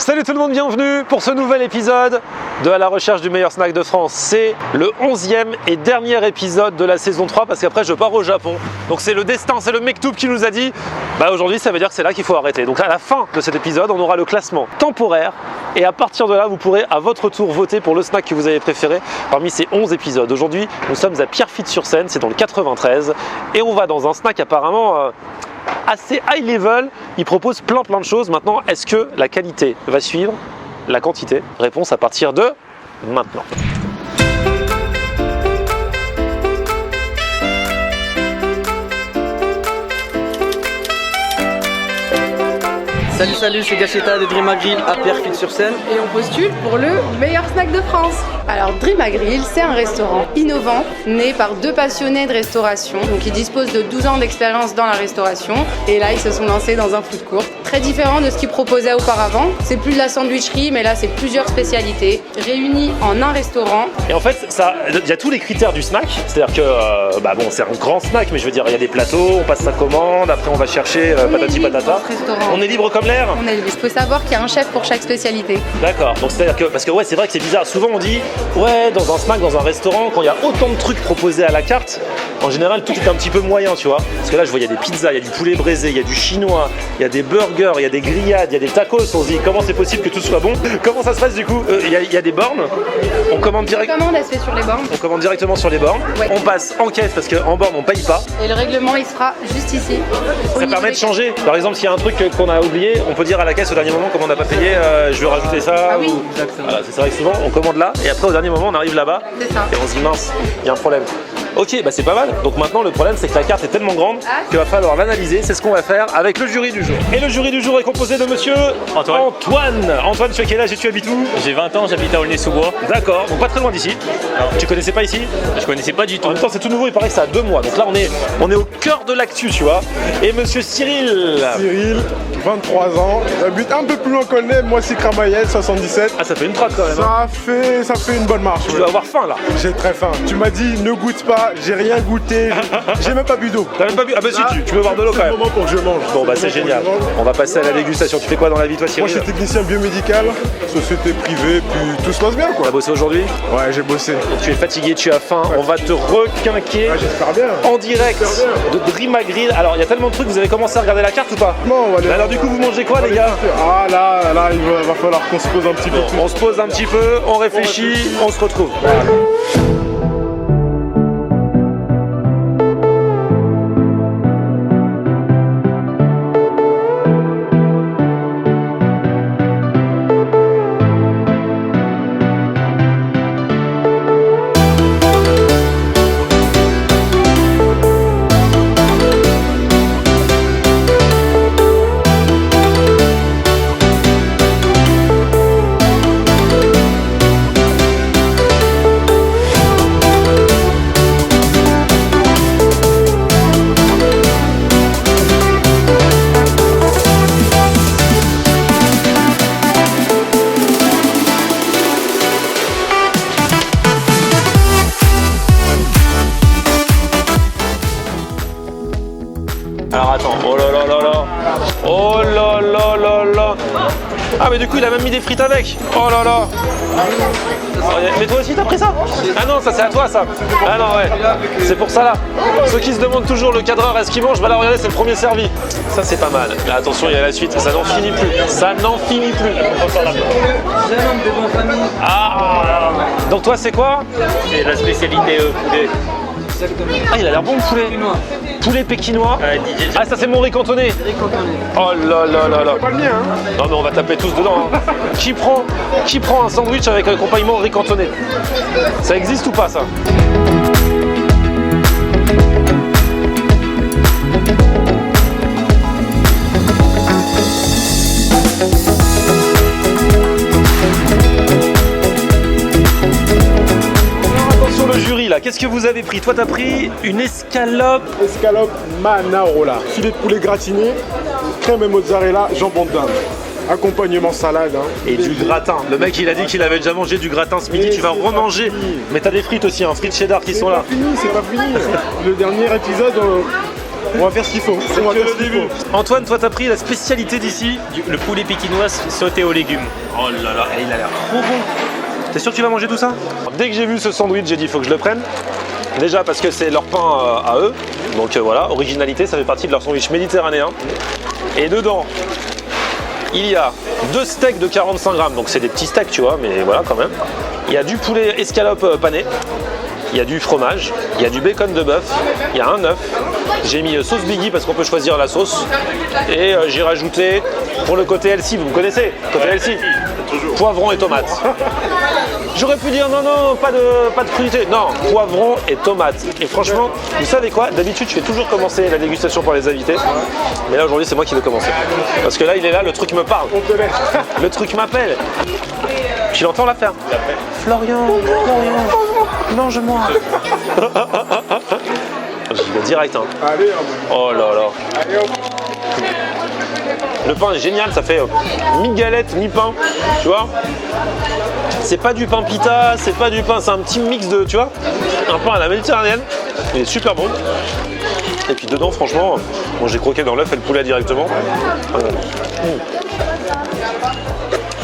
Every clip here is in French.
Salut tout le monde, bienvenue pour ce nouvel épisode de À la recherche du meilleur snack de France. C'est le 11e et dernier épisode de la saison 3 parce qu'après je pars au Japon. Donc c'est le destin, c'est le Mektoub qui nous a dit aujourd'hui ça veut dire que c'est là qu'il faut arrêter. Donc à la fin de cet épisode, on aura le classement temporaire et à partir de là, vous pourrez à votre tour voter pour le snack que vous avez préféré parmi ces 11 épisodes. Aujourd'hui, nous sommes à Pierrefitte-sur-Seine, c'est dans le 93 et on va dans un snack apparemment assez high level. Il propose plein de choses. Maintenant, est-ce que la qualité va suivre la quantité? Réponse à partir de maintenant. Salut, c'est Gacheta de Dream Grill à Pierrefitte-sur-Seine. Et on postule pour le meilleur snack de France. Alors Dream Grill, c'est un restaurant innovant, né par deux passionnés de restauration. Donc ils disposent de 12 ans d'expérience dans la restauration. Et là, ils se sont lancés dans un food court très différent de ce qu'ils proposaient auparavant. C'est plus de la sandwicherie, mais là, c'est plusieurs spécialités réunies en un restaurant. Et en fait, il y a tous les critères du snack. C'est-à-dire que, c'est un grand snack, mais je veux dire, il y a des plateaux, on passe sa commande, après on va chercher patati patata. On est libre comme l'air. On est libre. Il faut savoir qu'il y a un chef pour chaque spécialité. D'accord. Donc c'est-à-dire que, parce que ouais, c'est vrai que c'est bizarre. Souvent on dit, ouais, dans un snack, dans un restaurant, quand il y a autant de trucs proposés à la carte, en général, tout est un petit peu moyen, tu vois. Parce que là, je vois, il y a des pizzas, il y a du poulet braisé, il y a du chinois, il y a des burgers, il y a des grillades, il y a des tacos. On se dit, comment c'est possible que tout soit bon? Comment ça se passe du coup? Il y a des bornes. On commande directement. La commande, elle se fait sur les bornes. On commande directement sur les bornes. Ouais. On passe en caisse parce qu'en borne, on paye pas. Et le règlement, il se fera juste ici. Ça permet de changer. Par exemple, s'il y a un truc qu'on a oublié, on peut dire à la caisse au dernier moment, comme on n'a pas payé, je veux rajouter ça. Ah oui. Voilà, c'est vrai que souvent, on commande là et après, au dernier moment, on arrive là-bas. C'est ça. Et on se dit, mince, il y a un problème. Ok, c'est pas mal. Donc maintenant, le problème, c'est que la carte est tellement grande qu'il va falloir l'analyser. C'est ce qu'on va faire avec le jury du jour. Et le jury du jour est composé de monsieur Antoine. Antoine, tu as quel âge et tu habites où? J'ai 20 ans, j'habite à Aulnay-sous-Bois. D'accord, donc pas très loin d'ici. Tu connaissais pas ici? Je connaissais pas du tout. En même temps, c'est tout nouveau, il paraît que ça a 2 mois. Donc là, on est au cœur de l'actu, tu vois. Et monsieur Cyril. Cyril, 23 ans, j'habite un peu plus loin qu'Aulnay, moi c'est Cramayel, 77. Ah, ça fait une trotte quand même. Hein. Ça fait une bonne marche. Tu ouais. dois avoir faim là. J'ai très faim. Tu m'as dit ne goûte pas, j'ai rien goûté, j'ai même pas bu d'eau. T'as même pas bu? Ah bah si, tu veux boire de l'eau quand C'est même. le moment pour que je mange. Bon c'est génial. On va passer à la dégustation. Tu fais quoi dans la vie toi Moi Cyril? je suis technicien biomédical, société privée, puis tout se passe bien quoi. T'as bossé aujourd'hui? Ouais, j'ai bossé. Donc tu es fatigué, tu as faim, on va te requinquer J'espère bien. en direct de Dream Grill. Alors il y a tellement de trucs, vous avez commencé à regarder la carte ou pas? Non, on va aller- Alors du coup vous mangez quoi les gars? Ah là, il va falloir qu'on se pose un petit peu. On se pose un petit peu, on réfléchit, on se retrouve. Alors attends, oh là là là là, oh là là là là. Ah mais du coup il a même mis des frites avec. Oh là là. Mais toi aussi t'as pris ça? Ah non, ça c'est à toi ça. Ah non ouais, c'est pour ça là. Ceux qui se demandent toujours le cadreur est-ce qu'il mange, bah là regardez c'est le premier servi. Ça c'est pas mal. Mais attention il y a la suite, ça n'en finit plus. Ça n'en finit plus. Jeune homme de bonne famille. Ah. Donc toi c'est quoi? C'est la spécialité poulet. Ah il a l'air bon le poulet. Poulet pékinois. Ah ça c'est mon riz cantonné. Oh là là là là. Pas le mien, hein. Non mais on va taper tous dedans. Hein. Qui prend un sandwich avec un accompagnement riz cantonné? Ça existe ou pas ça? Attention le jury là, qu'est-ce que vous avez pris? Toi t'as pris une escalope. Escalope Manarola, filet de poulet gratiné, crème et mozzarella, jambon de dinde. Accompagnement salade. Hein. Et du gratin. Le mec il a dit qu'il avait déjà mangé du gratin ce midi, tu vas remanger. Mais t'as des frites aussi, hein, frites cheddar qui sont là. C'est pas fini. Le dernier épisode, On va faire ce qu'il faut. On va faire ce qu'il faut. Antoine, toi t'as pris la spécialité d'ici. Le poulet pékinois sauté aux légumes. Oh là là, il a l'air trop bon. T'es sûr que tu vas manger tout ça? Dès que j'ai vu ce sandwich, j'ai dit il faut que je le prenne. Déjà parce que c'est leur pain à eux. Donc voilà, originalité, ça fait partie de leur sandwich méditerranéen. Et dedans, il y a 2 steaks de 45 grammes. Donc c'est des petits steaks, tu vois, mais voilà quand même. Il y a du poulet escalope pané. Il y a du fromage, il y a du bacon de bœuf, il y a un œuf. J'ai mis sauce Biggie parce qu'on peut choisir la sauce. Et j'ai rajouté, pour le côté healthy, vous me connaissez, côté healthy, poivron et tomates. J'aurais pu dire non, pas de crudité. Non, poivron et tomates. Et franchement, vous savez quoi? D'habitude, je fais toujours commencer la dégustation par les invités. Mais là, aujourd'hui, c'est moi qui vais commencer. Parce que là, il est là, le truc me parle. Le truc m'appelle. Tu l'entends la faire? Florian, mange-moi. J'y vais direct. Hein. Allez, Oh là là. allez hop. Le pain est génial, ça fait mi-galette, mi-pain. Tu vois? C'est pas du pain pita, c'est pas du pain, c'est un petit mix de, tu vois, un pain à la méditerranéenne. Il est super bon. Et puis dedans, franchement, bon, j'ai croqué dans l'œuf et le poulet directement.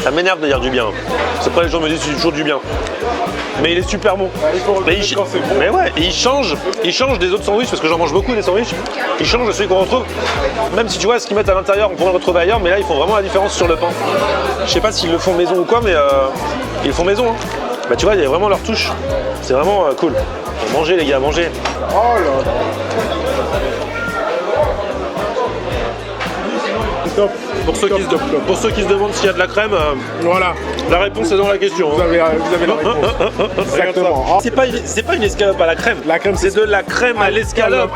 Ça m'énerve de dire du bien. C'est pas les gens me disent toujours du bien. Mais il est super bon. Mais mais ouais, et il change des autres sandwichs parce que j'en mange beaucoup des sandwichs. Il change de celui qu'on retrouve. Même si tu vois ce qu'ils mettent à l'intérieur, on pourrait le retrouver ailleurs, mais là ils font vraiment la différence sur le pain. Je sais pas s'ils le font maison ou quoi, mais ils le font maison. Hein. Bah tu vois, il y a vraiment leur touche. C'est vraiment cool. Mangez les gars, mangez. Oh là. Top. Pour ceux qui se demandent s'il y a de la crème, Voilà. la réponse est dans la question. Vous avez la réponse. Exactement. Oh, C'est pas une escalope à la crème. La crème, c'est de la crème à l'escalope.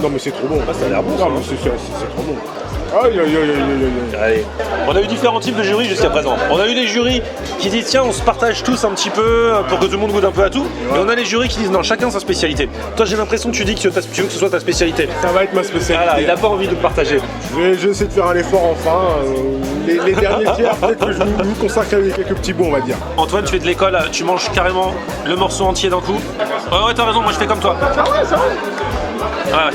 Non mais c'est trop bon. Ça a l'air bon. Non mais c'est trop bon. Aïe aïe aïe aïe aïe. Allez. On a eu différents types de jurys jusqu'à présent. On a eu des jurys qui disent tiens on se partage tous un petit peu pour que tout le monde goûte un peu à tout. Et on a les jurys qui disent non chacun sa spécialité. Toi j'ai l'impression que tu dis que tu veux que ce soit ta spécialité. Ça va être ma spécialité. Voilà, il n'a pas envie de partager. Je vais essayer de faire un effort enfin. Les derniers tiers, peut-être que je vous consacre avec quelques petits bons on va dire. Antoine, tu es de l'école, tu manges carrément le morceau entier d'un coup. Ouais t'as raison, moi je fais comme toi. Ouais.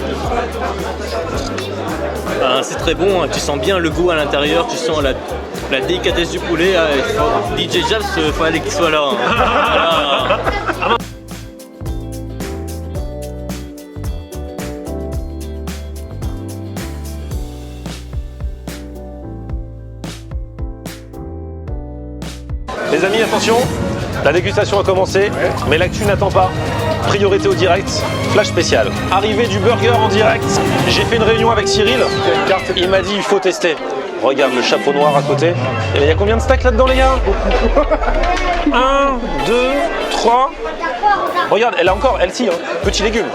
C'est très bon, hein. Tu sens bien le goût à l'intérieur, tu sens la délicatesse du poulet. DJ Jabs, il fallait qu'il soit là. Hein. Les amis, attention, la dégustation a commencé, mais l'actu n'attend pas. Priorité au direct, flash spécial. Arrivée du burger en direct, j'ai fait une réunion avec Cyril, il m'a dit il faut tester. Regarde le chapeau noir à côté. Et il y a combien de stacks là-dedans les gars? 1, 2, 3. Regarde, elle a encore, elle-ci, hein. Petit légume.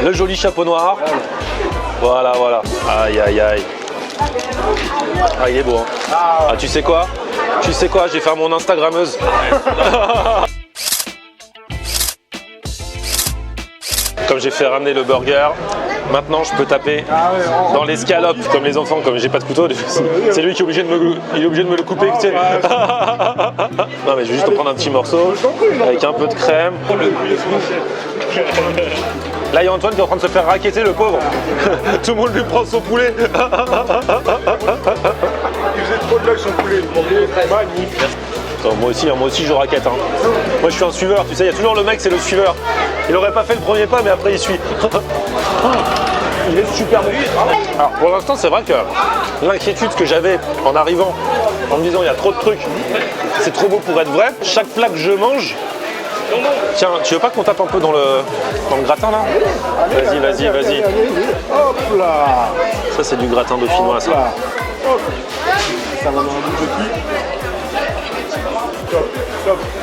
Le joli chapeau noir. Voilà. Aïe aïe aïe. Ah il est beau hein. Ah tu sais quoi, je vais faire mon Instagrammeuse. Comme j'ai fait ramener le burger, maintenant je peux taper dans l'escalope comme les enfants, comme j'ai pas de couteau, c'est lui qui est obligé de me le couper. Tu sais. Non mais je vais juste en prendre un petit morceau avec un peu de crème. Là il y a Antoine qui est en train de se faire racketter le pauvre. Tout le monde lui prend son poulet. Il faisait trop de blagues son poulet. Magnifique. Attends, moi aussi je raquette. Hein. Moi je suis un suiveur, tu sais, il y a toujours le mec c'est le suiveur. Il aurait pas fait le premier pas mais après il suit. Il est super bon. Alors pour l'instant c'est vrai que l'inquiétude que j'avais en arrivant, en me disant il y a trop de trucs, c'est trop beau pour être vrai. Chaque plat que je mange, tiens, tu veux pas qu'on tape un peu dans le gratin là? Vas-y. Hop là. Ça c'est du gratin dauphinois ça. Hop. Ça va dans un bout de qui. Top.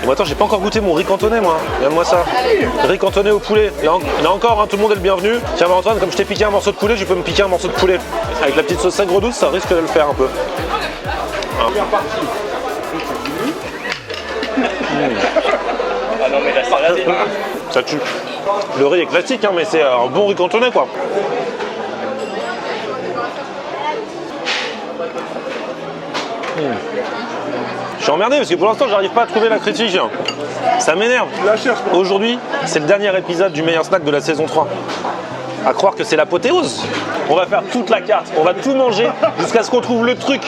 Et moi attends, j'ai pas encore goûté mon riz cantonais moi. Regarde-moi ça. Riz cantonais au poulet. Il y en a encore, hein, tout le monde est le bienvenu. Tiens bah, Antoine, comme je t'ai piqué un morceau de poulet, je peux me piquer un morceau de poulet. Avec la petite sauce aigre douce, ça risque de le faire un peu. Première partie. Ah non mais la salade est... Ça tue. Le riz est classique hein, mais c'est un bon riz cantonais quoi. Je suis emmerdé parce que pour l'instant j'arrive pas à trouver la critique. Ça m'énerve. Tu la cherches, moi. Aujourd'hui, c'est le dernier épisode du meilleur snack de la saison 3. À croire que c'est l'apothéose. On va faire toute la carte, on va tout manger jusqu'à ce qu'on trouve le truc.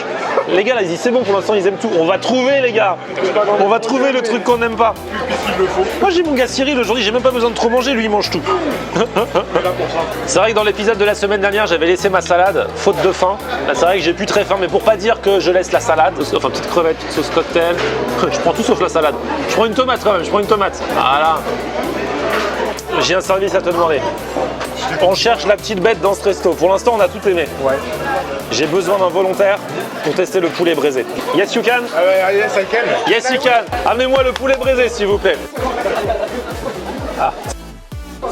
Les gars là ils disent c'est bon, pour l'instant ils aiment tout. On va trouver les gars. On va trouver le truc qu'on n'aime pas. Moi j'ai mon gars Cyril aujourd'hui, j'ai même pas besoin de trop manger, lui il mange tout. C'est vrai que dans l'épisode de la semaine dernière j'avais laissé ma salade, faute de faim. Là c'est vrai que j'ai plus très faim, mais pour pas dire que je laisse la salade, enfin petite crevette, petite sauce cocktail, je prends tout sauf la salade. Je prends une tomate quand même, je prends une tomate. Voilà. J'ai un service à te demander. On cherche la petite bête dans ce resto. Pour l'instant, on a tout aimé. Ouais. J'ai besoin d'un volontaire pour tester le poulet braisé. Yes, you can? Yes, I can. Yes, you can. Amenez-moi le poulet braisé, s'il vous plaît.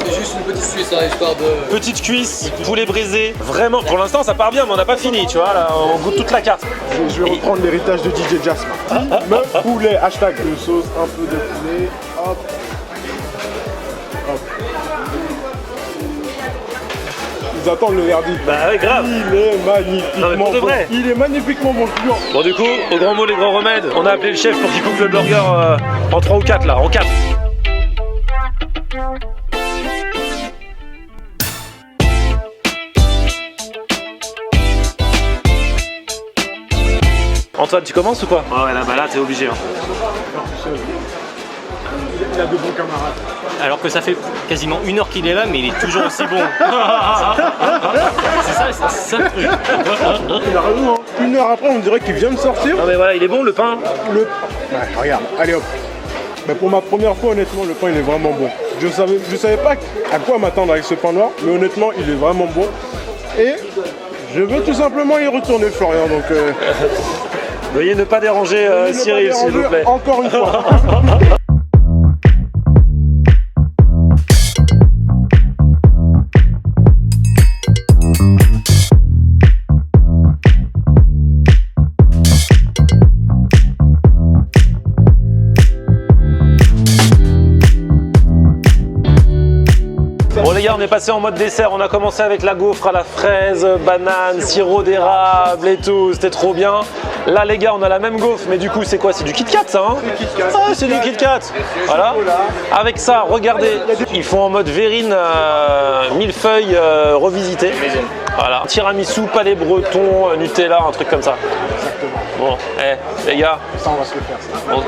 C'est juste une petite cuisse, hein, histoire de... Petite cuisse, poulet braisé. Vraiment, pour l'instant, ça part bien, mais on n'a pas fini, tu vois. Là, on goûte toute la carte. Je vais reprendre l'héritage de DJ Jasper. Le poulet, hashtag. Une sauce, un peu de poulet. Hop. Hop. Ils attendent le verdict. Bah ouais, grave. Il est magnifiquement Non, mais pour de bon. vrai. Il est magnifiquement bon, je jure. Bon, du coup, au grand mot, les grands remèdes, on a appelé le chef pour qu'il coupe le burger en 3 ou 4, là, en 4. Antoine, tu commences ou quoi? Ouais, là t'es obligé. Hein. Il a de bons camarades. Alors que ça fait quasiment 1 heure qu'il est là, mais il est toujours aussi bon. c'est ça le truc. Il a raison, hein. 1 heure après, on dirait qu'il vient de sortir. Non mais voilà, il est bon le pain. Ouais, regarde, allez hop. Mais pour ma première fois, honnêtement, le pain il est vraiment bon. Je savais pas à quoi m'attendre avec ce pain noir, mais honnêtement, il est vraiment bon. Et je veux tout simplement y retourner, Florian. Donc, Veuillez ne pas déranger Cyril, s'il vous plaît. Encore une fois. Bon les gars, on est passé en mode dessert, on a commencé avec la gaufre à la fraise, banane, sirop d'érable et tout, c'était trop bien. Là les gars, on a la même gaufre, mais du coup c'est quoi? C'est du Kit Kat ça hein? Ah, c'est du Kit Kat. Voilà. Avec ça, regardez, ils font en mode verrine millefeuille revisité. Voilà. Tiramisu, palais breton, Nutella, un truc comme ça. Bon, les gars. Ça, on va se le faire, ça. Bon.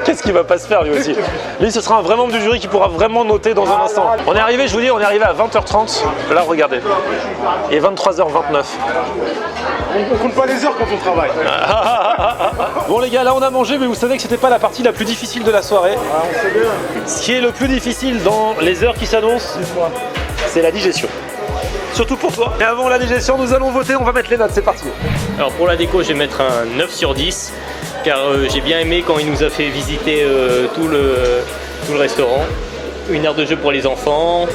Qu'est-ce qu'il va pas se faire lui aussi? Lui, ce sera un vrai membre du jury qui pourra vraiment noter dans un instant. On est arrivé, je vous dis, on est arrivé à 20h30. Là, regardez. Et 23h29. On compte pas les heures quand on travaille. Bon les gars, là on a mangé, mais vous savez que c'était pas la partie la plus difficile de la soirée. Ah, on sait bien. Ce qui est le plus difficile dans les heures qui s'annoncent, c'est la digestion. Surtout pour toi. Et avant la digestion, nous allons voter, on va mettre les notes, c'est parti. Alors pour la déco, je vais mettre un 9 sur 10, car j'ai bien aimé quand il nous a fait visiter tout le restaurant. 1 heure de jeu pour les enfants.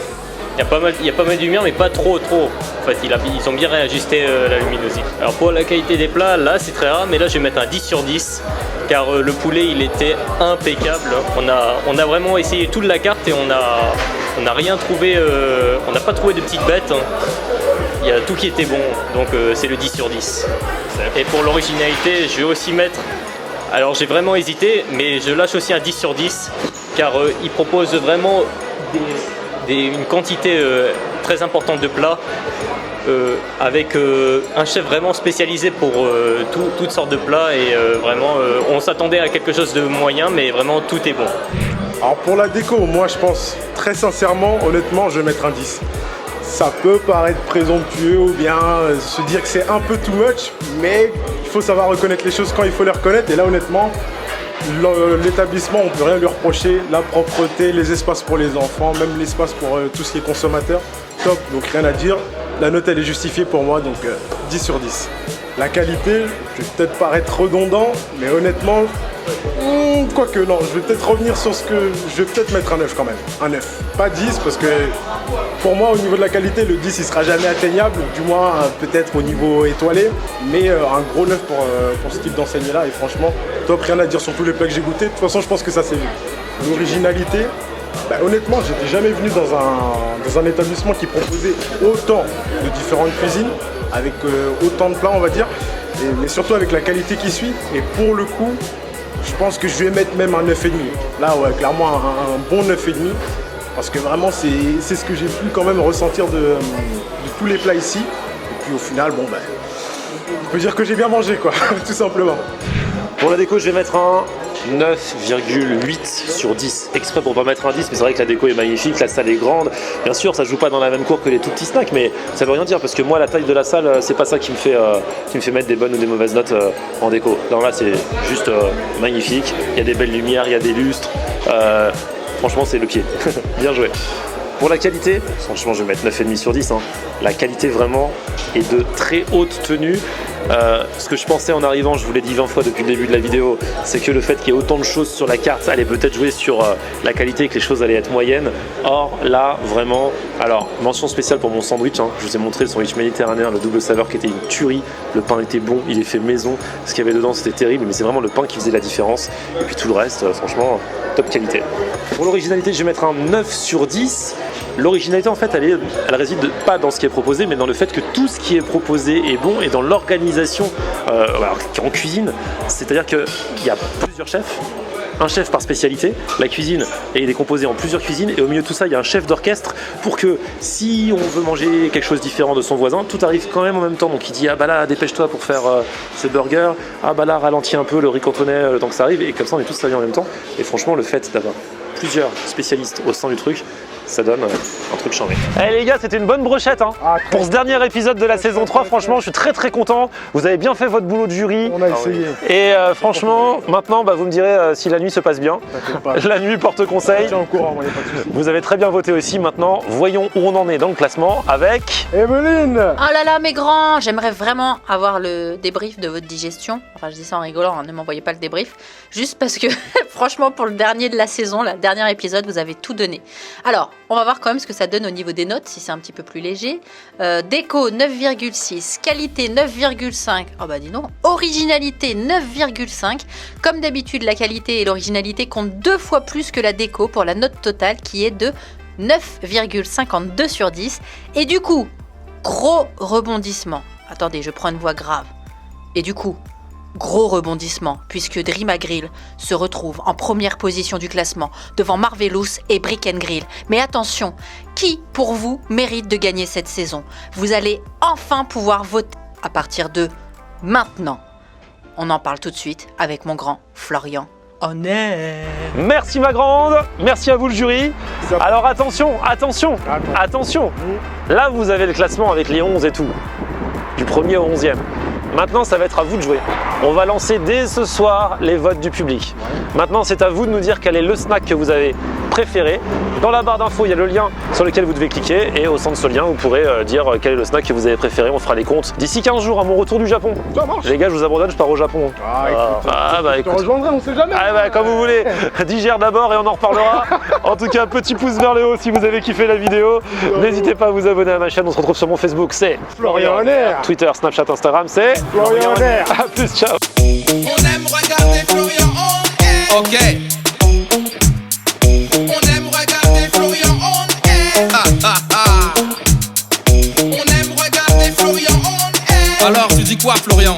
Il y a pas mal de lumière, mais pas trop. En fait, ils ont bien réajusté la luminosité. Alors pour la qualité des plats, là c'est très rare, mais là je vais mettre un 10 sur 10, car le poulet il était impeccable. On a vraiment essayé toute la carte et on n'a rien trouvé, on n'a pas trouvé de petites bêtes. Il y a tout qui était bon, donc c'est le 10 sur 10. Et pour l'originalité, je vais aussi mettre... Alors j'ai vraiment hésité, mais je lâche aussi un 10 sur 10, car il propose vraiment une quantité très importante de plats, avec un chef vraiment spécialisé pour toutes sortes de plats, et vraiment on s'attendait à quelque chose de moyen, mais vraiment tout est bon. Alors pour la déco, moi je pense très sincèrement, honnêtement, je vais mettre un 10. Ça peut paraître présomptueux ou bien se dire que c'est un peu too much, mais il faut savoir reconnaître les choses quand il faut les reconnaître. Et là honnêtement, l'établissement, on peut rien lui reprocher. La propreté, les espaces pour les enfants, même l'espace pour tout ce qui est consommateur, top, donc rien à dire. La note elle est justifiée pour moi, donc 10 sur 10. La qualité, je vais peut-être paraître redondant, mais honnêtement, quoique non, je vais peut-être revenir sur ce que... Je vais peut-être mettre un 9 quand même, un 9. Pas 10 parce que pour moi au niveau de la qualité, le 10 il sera jamais atteignable, du moins peut-être au niveau étoilé, mais un gros 9 pour ce type d'enseigne là, et franchement, top, rien à dire sur tous les plats que j'ai goûtés. De toute façon je pense que ça c'est vu. L'originalité, bah, honnêtement j'étais jamais venu dans un établissement qui proposait autant de différentes cuisines, avec autant de plats on va dire, mais surtout avec la qualité qui suit, et pour le coup, je pense que je vais mettre même un 9,5. Là, ouais, clairement, un bon 9,5. Parce que vraiment, c'est ce que j'ai pu quand même ressentir de tous les plats ici. Et puis au final, bon, ben, on peut dire que j'ai bien mangé, quoi, tout simplement. Pour la déco, je vais mettre un 9,8 sur 10. Exprès pour pas mettre un 10, mais c'est vrai que la déco est magnifique, la salle est grande. Bien sûr, ça joue pas dans la même cour que les tout petits snacks, mais ça veut rien dire parce que moi, la taille de la salle, c'est pas ça qui me fait mettre des bonnes ou des mauvaises notes en déco. Non, là, c'est juste magnifique. Il y a des belles lumières, il y a des lustres. Franchement, c'est le pied. Bien joué. Pour la qualité, franchement, je vais mettre 9,5 sur 10. Hein. La qualité vraiment est de très haute tenue. Ce que je pensais en arrivant, je vous l'ai dit 20 fois depuis le début de la vidéo, c'est que le fait qu'il y ait autant de choses sur la carte allait peut-être jouer sur la qualité et que les choses allaient être moyennes. Or là, vraiment, alors mention spéciale pour mon sandwich, hein. Je vous ai montré le sandwich méditerranéen, le double saveur qui était une tuerie. Le pain était bon, il est fait maison, ce qu'il y avait dedans c'était terrible, mais c'est vraiment le pain qui faisait la différence. Et puis tout le reste, franchement, top qualité. Pour l'originalité, je vais mettre un 9 sur 10. L'originalité en fait elle réside pas dans ce qui est proposé mais dans le fait que tout ce qui est proposé est bon et dans l'organisation en cuisine, c'est-à-dire qu'il y a plusieurs chefs, un chef par spécialité, la cuisine est décomposée en plusieurs cuisines et au milieu de tout ça il y a un chef d'orchestre pour que si on veut manger quelque chose de différent de son voisin, tout arrive quand même en même temps. Donc il dit ah bah là dépêche-toi pour faire ce burger, ah bah là ralentis un peu le riz cantonais le temps que ça arrive et comme ça on est tous servis en même temps. Et franchement le fait d'avoir plusieurs spécialistes au sein du truc, ça donne un truc changé. Allez les gars, c'était une bonne brochette hein. Pour ce dernier épisode de la saison 3, franchement je suis très content. Vous avez bien fait votre boulot de jury. On a essayé. Et franchement, maintenant vous me direz si la nuit se passe bien. La nuit porte conseil. Tiens au courant, moi, y a pas de souci. Vous avez très bien voté aussi. Maintenant, voyons où on en est dans le classement avec Evelyne. Oh là là, mes grands, j'aimerais vraiment avoir le débrief de votre digestion. Enfin, je dis ça en rigolant, hein, ne m'envoyez pas le débrief. Juste parce que, franchement, pour le dernier de la saison, le dernier épisode, vous avez tout donné. Alors, on va voir quand même ce que ça donne au niveau des notes, si c'est un petit peu plus léger. Déco, 9,6. Qualité, 9,5. Oh bah dis donc. Originalité, 9,5. Comme d'habitude, la qualité et l'originalité comptent 2 fois plus que la déco pour la note totale qui est de 9,52 sur 10. Et du coup, gros rebondissement. Attendez, je prends une voix grave. Et du coup, gros rebondissement, puisque Dream Grill se retrouve en première position du classement, devant Marvelous et Brick & Grill. Mais attention, qui, pour vous, mérite de gagner cette saison? Vous allez enfin pouvoir voter à partir de maintenant. On en parle tout de suite avec mon grand Florian Honnet. Merci ma grande, merci à vous le jury. Alors attention. Là vous avez le classement avec les 11 et tout, du 1er au 11e. Maintenant ça va être à vous de jouer. On va lancer dès ce soir les votes du public. Maintenant c'est à vous de nous dire quel est le snack que vous avez préféré. Dans la barre d'infos il y a le lien sur lequel vous devez cliquer et au sein de ce lien vous pourrez dire quel est le snack que vous avez préféré. On fera les comptes d'ici 15 jours à mon retour du Japon. Ça marche. Les gars je vous abandonne, je pars au Japon. Je te rejoindrai, on sait jamais. Ah bah comme vous voulez, digère d'abord et on en reparlera. En tout cas, petit pouce vers le haut si vous avez kiffé la vidéo. N'hésitez pas à vous abonner à ma chaîne, on se retrouve sur mon Facebook, c'est Florian Honnet. Twitter, Snapchat, Instagram, c'est Florian Honnet. A plus, ciao. On aime regarder Florian Honnet. Ok. On aime regarder Florian Honnet. On aime regarder Florian Honnet. Alors, tu dis quoi, Florian?